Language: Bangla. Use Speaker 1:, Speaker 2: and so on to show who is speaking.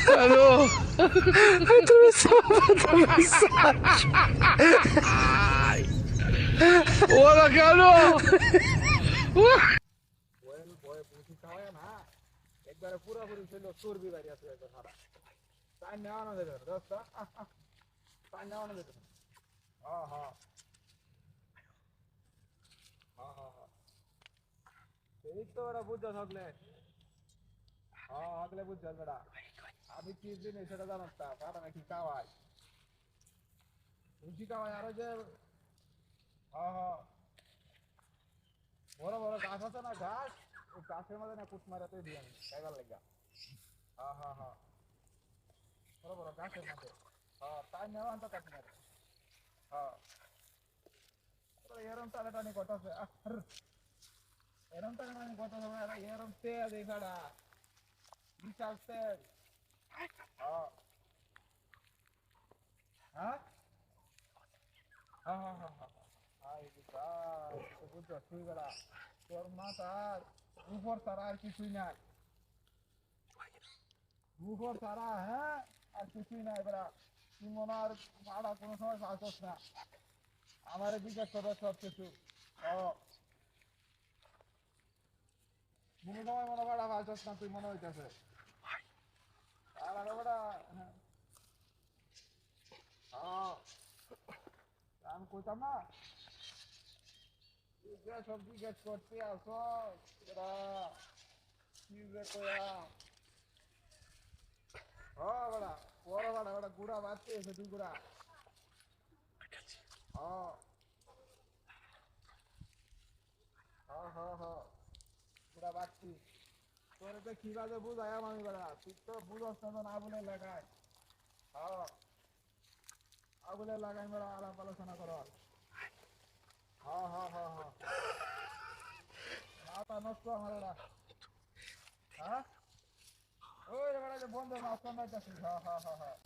Speaker 1: Alô? Tu salva mensagem. Hola, Carlos.
Speaker 2: একবারে পুরোপুরি ছিল চর্বি বাড়ি আছে সারা তাই নেওয়ানো যেত দোস্ত তাই নেওয়ানো যেত হ্যাঁ হ্যাঁ হ্যাঁ হ্যাঁ হ্যাঁ এই তো ওরা বুঝছো থাকলে হ্যাঁ আগলে বুঝছো বেটা আমি কি জিনিস সেটা জানাস তা পাটা নাকি খাওয়াই রুচি খাওয়াই আরো যে হ্যাঁ হ্যাঁ বড় বড় গাছ আছে না ঘাস ওই গাছের মধ্যে না কুট মারাতে দিই আমি খাইবার লাগা হ্যাঁ হ্যাঁ হ্যাঁ বড় বড় গাছের মধ্যে হ্যাঁ তাই নেওয়া আনতে কাটি না হ্যাঁ এরম টানাটানি করতেছে এরম টানাটানি করতেছে এরম তেল এখানে বিশাল তেল হ্যাঁ হ্যাঁ হ্যাঁ হ্যাঁ হ্যাঁ হাই বিশাল বুঝছো তুই বেড়া তোর মাথার উপর তারা আর কিছুই নাই উপর তারা হ্যাঁ আর কিছুই নাই বেড়া তুই মনে আর ভাড়া কোনো সময় পাচ্ছ না আমার জিজ্ঞেস করবে সব কিছু ও কোনো সময় মনে ভাড়া পাচ্ছ না তুই মনে হইতেছে আর আরো বেড়া হ্যাঁ আমি কইতাম না সব জিজ্ঞেস করতে আসো এরা কি যে কয়া ও বেড়া বড় বেড়া বেড়া গুড়া বাড়তে এসে দুই গুড়া হ্যাঁ হ্যাঁ হ্যাঁ হ্যাঁ গুড়া বাড়তি তোর তো কি বাজে বুঝাইম আমি বেড়া তুই তো বুঝস না তো আগুনে লাগাই হ্যাঁ আগুনে লাগাই বেড়া আলাপ আলোচনা কর হ্যাঁ হ্যাঁ হ্যাঁ হ্যাঁ মাথা নষ্ট আমার বেড়া হ্যাঁ ওই বেড়া যে বন্ধু মাছ কামাইতেছিস হ্যাঁ হ্যাঁ হ্যাঁ হ্যাঁ